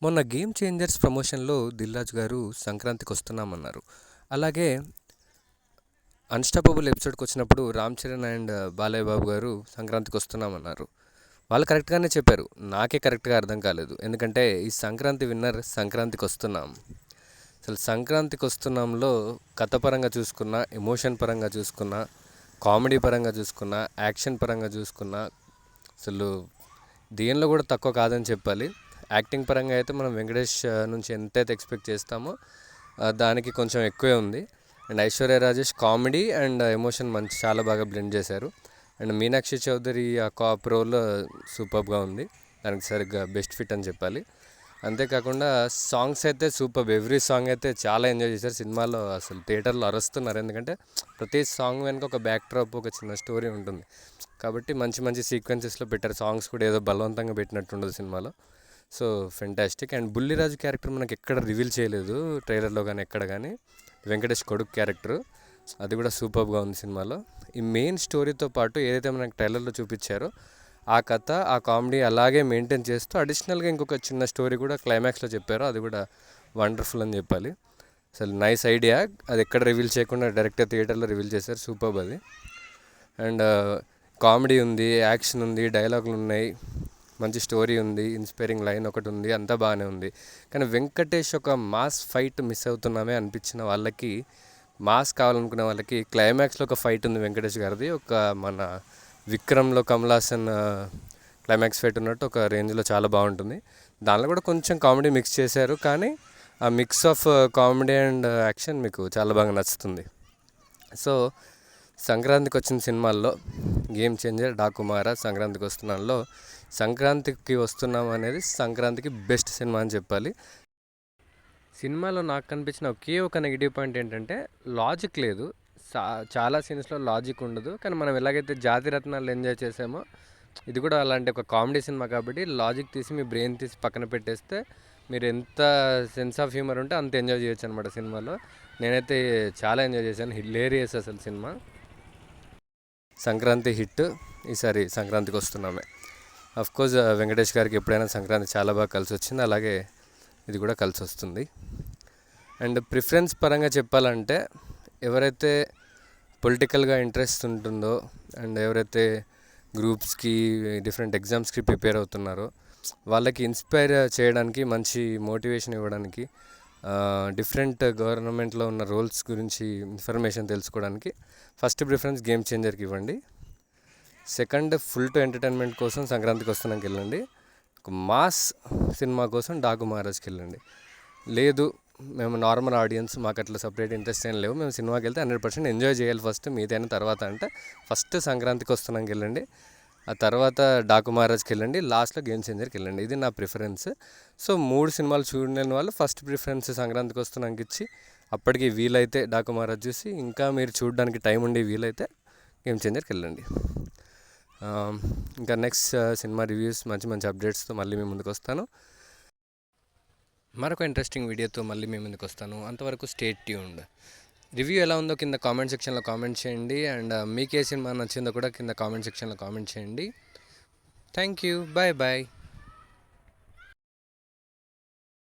మొన్న game changers ప్రమోషన్లో దిల్ రాజు గారు సంక్రాంతికి వస్తున్నామన్నారు. అలాగే అన్స్టాపబుల్ ఎపిసోడ్కి వచ్చినప్పుడు రామ్ చరణ్ అండ్ బాలయ్య బాబు గారు సంక్రాంతికి వస్తున్నామన్నారు. వాళ్ళు కరెక్ట్గానే చెప్పారు, నాకే కరెక్ట్గా అర్థం కాలేదు. ఎందుకంటే ఈ సంక్రాంతి విన్నర్ సంక్రాంతికి వస్తున్నాం. అసలు సంక్రాంతికి వస్తున్నాంలో కథపరంగా చూసుకున్నా, ఎమోషన్ పరంగా చూసుకున్నా, కామెడీ పరంగా చూసుకున్నా, యాక్షన్ పరంగా చూసుకున్నా అసలు దేనిలో కూడా తక్కువ కాదని చెప్పాలి. యాక్టింగ్ పరంగా అయితే మనం వెంకటేష్ నుంచి ఎంతైతే ఎక్స్పెక్ట్ చేస్తామో దానికి కొంచెం ఎక్కువే ఉంది. And Aishwarya Rajesh comedy and emotion మంచి చాలా బాగా బ్లెండ్ చేశారు. అండ్ మీనాక్షి చౌదరి ఆ కాప్ రోల్ సూపర్గా ఉంది, దానికి సరిగ్గా బెస్ట్ ఫిట్ అని చెప్పాలి. అంతేకాకుండా సాంగ్స్ అయితే సూపర్, ఎవ్రీ సాంగ్ అయితే చాలా ఎంజాయ్ చేశారు. సినిమాలో అసలు థియేటర్లో అరుస్తున్నారు, ఎందుకంటే ప్రతి సాంగ్ వెనుక ఒక బ్యాక్ డ్రాప్, ఒక చిన్న స్టోరీ ఉంటుంది కాబట్టి మంచి మంచి సీక్వెన్సెస్లో పెట్టారు. సాంగ్స్ కూడా ఏదో బలవంతంగా పెట్టినట్టుండదు సినిమాలో. So fantastic. And Bulliraju character మనకి ఎక్కడ రివీల్ చేయలేదు ట్రైలర్లో కానీ ఎక్కడ కానీ, వెంకటేష్ కొడుకు క్యారెక్టర్ అది కూడా సూపర్గా ఉంది సినిమాలో. ఈ మెయిన్ స్టోరీతో పాటు ఏదైతే మనకి ట్రైలర్లో చూపించారో ఆ కథ, ఆ కామెడీ అలాగే మెయింటైన్ చేస్తూ అడిషనల్గా ఇంకొక చిన్న స్టోరీ కూడా క్లైమాక్స్లో చెప్పారు, అది కూడా వండర్ఫుల్ అని చెప్పాలి. అసలు నైస్ ఐడియా, అది ఎక్కడ రివీల్ చేయకుండా డైరెక్ట్గా థియేటర్లో రివీల్ చేశారు, సూపర్ అది. అండ్ కామెడీ ఉంది, యాక్షన్ ఉంది, డైలాగులు ఉన్నాయి, మంచి స్టోరీ ఉంది, ఇన్స్పైరింగ్ లైన్ ఒకటి ఉంది, అంతా బాగానే ఉంది. కానీ వెంకటేష్ ఒక మాస్ ఫైట్ మిస్ అవుతున్నామే అనిపించిన వాళ్ళకి, మాస్ కావాలనుకునే వాళ్ళకి క్లైమాక్స్లో ఒక ఫైట్ ఉంది వెంకటేష్ గారిది. ఒక మన విక్రమ్లో కమల్ హాసన్ క్లైమాక్స్ ఫైట్ ఉన్నట్టు ఒక రేంజ్లో చాలా బాగుంటుంది. దానిలో కూడా కొంచెం కామెడీ మిక్స్ చేశారు, కానీ ఆ mix of comedy and action మీకు చాలా బాగా నచ్చుతుంది. సో సంక్రాంతికి వచ్చిన సినిమాల్లో గేమ్ చేంజర్, డాకుమార, సంక్రాంతికి వస్తున్నాల్లో సంక్రాంతికి వస్తున్నాం అనేది సంక్రాంతికి బెస్ట్ సినిమా అని చెప్పాలి. సినిమాలో నాకు కనిపించిన ఒకే ఒక నెగిటివ్ పాయింట్ ఏంటంటే లాజిక్ లేదు. చాలా సీన్స్లో లాజిక్ ఉండదు, కానీ మనం ఎలాగైతే జాతిరత్నాలు ఎంజాయ్ చేసామో ఇది కూడా అలాంటి ఒక కామెడీ సినిమా కాబట్టి లాజిక్ తీసి మీ బ్రెయిన్ తీసి పక్కన పెట్టేస్తే మీరు ఎంత సెన్స్ ఆఫ్ హ్యూమర్ ఉంటే అంత ఎంజాయ్ చేయొచ్చు అనమాట సినిమాలో. నేనైతే చాలా ఎంజాయ్ చేశాను, హిలేరియస్ అసలు సినిమా. సంక్రాంతి హిట్, ఈసారి సంక్రాంతికి వస్తున్నామే. అఫ్కోర్స్ వెంకటేష్ గారికి ఎప్పుడైనా సంక్రాంతి చాలా బాగా కలిసి వచ్చింది, అలాగే ఇది కూడా కలిసి వస్తుంది. అండ్ ప్రిఫరెన్స్ పరంగా చెప్పాలంటే ఎవరైతే పొలిటికల్గా ఇంట్రెస్ట్ ఉంటుందో అండ్ ఎవరైతే గ్రూప్స్కి, డిఫరెంట్ ఎగ్జామ్స్కి ప్రిపేర్ అవుతున్నారో వాళ్ళకి ఇన్స్పైర్ చేయడానికి, మంచి మోటివేషన్ ఇవ్వడానికి, డిఫరెంట్ గవర్నమెంట్లో ఉన్న రోల్స్ గురించి ఇన్ఫర్మేషన్ తెలుసుకోవడానికి ఫస్ట్ ప్రిఫరెన్స్ గేమ్ చేంజర్కి ఇవ్వండి. సెకండ్ ఫుల్ టు ఎంటర్టైన్మెంట్ కోసం సంక్రాంతికి వస్తున్నాకి వెళ్ళండి. ఒక మాస్ సినిమా కోసం డాకు మహారాజ్కి వెళ్ళండి. లేదు మేము నార్మల్ ఆడియన్స్, మాకు అట్లా సపరేట్ ఇంట్రెస్ట్ ఏం లేవు, మేము సినిమాకి వెళ్తే 100% ఎంజాయ్ చేయాలి ఫస్ట్, మీదైన తర్వాత అంటే ఫస్ట్ సంక్రాంతికి వస్తున్నాకి వెళ్ళండి, ఆ తర్వాత డాకు మహారాజ్కి వెళ్ళండి, లాస్ట్లో గేమ్ చేంజర్కి వెళ్ళండి. ఇది నా ప్రిఫరెన్స్. సో 3 సినిమాలు చూడలేని వాళ్ళు ఫస్ట్ ప్రిఫరెన్స్ సంక్రాంతికి వస్తున్నాకి ఇచ్చి, అప్పటికి వీలైతే డాకు మహారాజ్ చూసి, ఇంకా మీరు చూడడానికి టైం ఉండి వీలైతే గేమ్ చేంజర్కి వెళ్ళండి. ఇంకా నెక్స్ట్ సినిమా రివ్యూస్, మంచి మంచి అప్డేట్స్తో మళ్ళీ మేము ముందుకు వస్తాను. మరొక ఇంట్రెస్టింగ్ వీడియోతో మళ్ళీ మేము ముందుకు వస్తాను. అంతవరకు స్టే ట్యూన్డ్. రివ్యూ ఎలా ఉందో కింద కామెంట్ సెక్షన్లో కామెంట్ చేయండి. అండ్ మీకు ఏ సినిమా నచ్చిందో కూడా కింద కామెంట్ సెక్షన్లో కామెంట్ చేయండి. Thank you, bye bye.